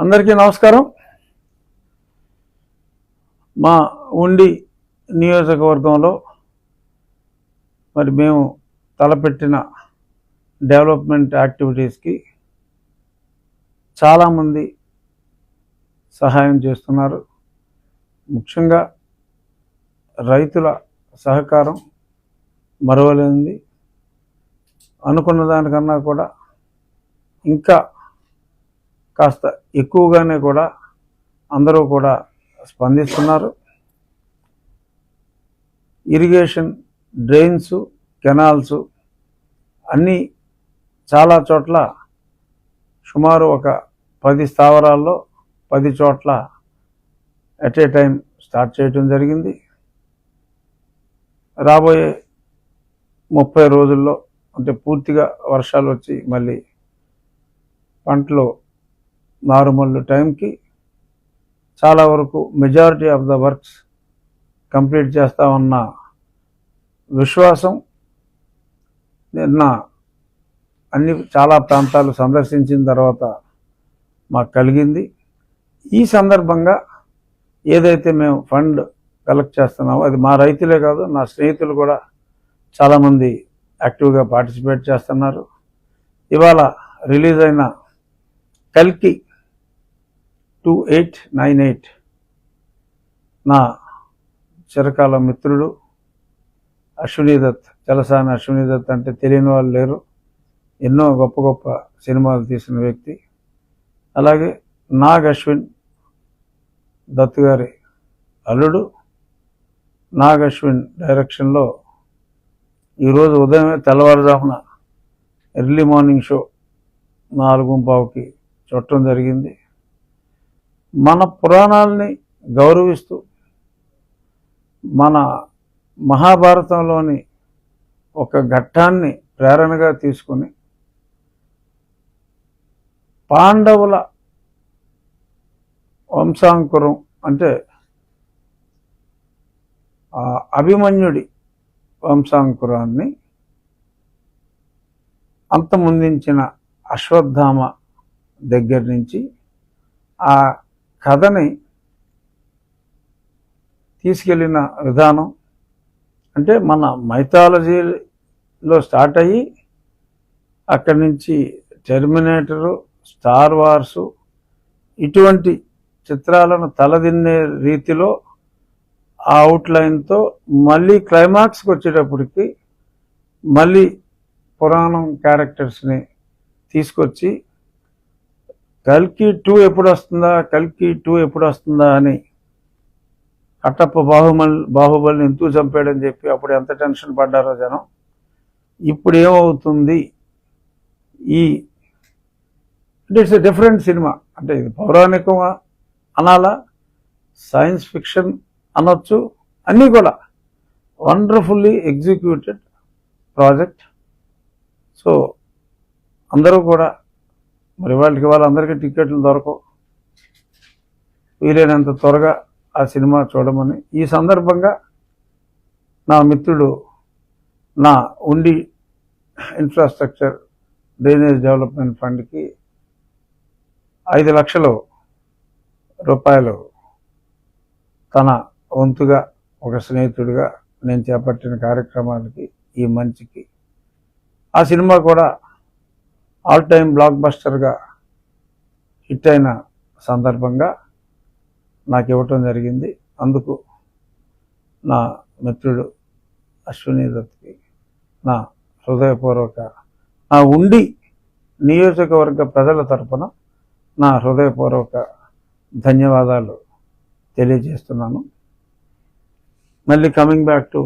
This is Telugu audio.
అందరికీ నమస్కారం. మా ఉండి నియోజకవర్గంలో మరి మేము తలపెట్టిన డెవలప్మెంట్ యాక్టివిటీస్కి చాలామంది సహాయం చేస్తున్నారు. ముఖ్యంగా రైతుల సహకారం మరవలేనిది. అనుకున్న దానికన్నా కూడా ఇంకా కాస్త ఎక్కువగానే కూడా అందరూ కూడా స్పందిస్తున్నారు. ఇరిగేషన్, డ్రైన్స్, కెనాల్స్ అన్నీ చాలా చోట్ల సుమారు ఒక 10 స్థావరాల్లో 10 చోట్ల ఎట్ ఏ టైం స్టార్ట్ చేయడం జరిగింది. రాబోయే 30 రోజుల్లో అంటే పూర్తిగా వర్షాలు వచ్చి మళ్ళీ పంటలు నార్మల్ టైంకి చాలా వరకు majority of the works complete చేస్తామన్న విశ్వాసం నిన్న చాలా ప్రాంతాలు సందర్శించిన తర్వాత మాకు కలిగింది. ఈ సందర్భంగా ఏదైతే మేము ఫండ్ కలెక్ట్ చేస్తున్నామో అది మా రైతులే కాదు, నా స్నేహితులు కూడా చాలామంది యాక్టివ్గా పార్టిసిపేట్ చేస్తున్నారు. ఇవాళ రిలీజ్ అయిన కల్కి 2898 నా చిరకాల మిత్రుడు అశ్వినీ దత్, చలసాని అశ్వినీ దత్ అంటే తెలియని వాళ్ళు లేరు. ఎన్నో గొప్ప గొప్ప సినిమాలు తీసిన వ్యక్తి. అలాగే నాగ్ అశ్విన్ దత్ గారి అల్లుడు నాగ్ అశ్విన్ డైరెక్షన్లో ఈరోజు ఉదయమే తెల్లవారుజామున ఎర్లీ మార్నింగ్ షో 4:15కి చూడటం జరిగింది. మన పురాణాలని గౌరవిస్తూ మన మహాభారతంలోని ఒక ఘట్టాన్ని ప్రేరణగా తీసుకుని పాండవుల వంశాంకురం అంటే అభిమన్యుడి వంశాంకురాన్ని అంతమొందించిన అశ్వత్థామ దగ్గర నుంచి ఆ కథని తీసుకెళ్ళిన విధానం అంటే మన మైథాలజీలో స్టార్ట్ అయ్యి అక్కడి నుంచి టెర్మినేటరు, స్టార్ వార్సు ఇటువంటి చిత్రాలను తలదిన్నే రీతిలో ఆ అవుట్లైన్తో మళ్ళీ క్లైమాక్స్కి వచ్చేటప్పటికి మళ్ళీ పురాణం క్యారెక్టర్స్ని తీసుకొచ్చి కల్కి 2 ఎప్పుడు వస్తుందా అని కట్టప్ప బాహుబలిని ఎందుకు చంపాడని చెప్పి అప్పుడు ఎంత టెన్షన్ పడ్డారో జనం. ఇప్పుడు ఏమవుతుంది? It's a different cinema. అంటే ఇది పౌరాణికం అనాలా, సైన్స్ ఫిక్షన్ అనొచ్చు, అన్నీ కూడా వండర్ఫుల్లీ ఎగ్జిక్యూటెడ్ ప్రాజెక్ట్. సో అందరూ కూడా మరి వాళ్ళందరికీ టికెట్లు దొరకవు, వీలైనంత త్వరగా ఆ సినిమా చూడమని ఈ సందర్భంగా నా మిత్రుడు నా ఉండి ఇన్ఫ్రాస్ట్రక్చర్ డ్రైనేజ్ డెవలప్మెంట్ ఫండ్కి 5 లక్షల రూపాయలు తన వంతుగా ఒక స్నేహితుడిగా నేను చేపట్టిన కార్యక్రమాలకి ఈ మంచికి ఆ సినిమా కూడా ఆల్ టైమ్ బ్లాక్ బస్టర్గా హిట్ అయిన సందర్భంగా నాకు ఇవ్వటం జరిగింది. అందుకు నా మిత్రుడు అశ్వినీ దత్కి నా హృదయపూర్వక, నా ఉండి నియోజకవర్గ ప్రజల తరపున నా హృదయపూర్వక ధన్యవాదాలు తెలియజేస్తున్నాను. మళ్ళీ కమింగ్ బ్యాక్ టు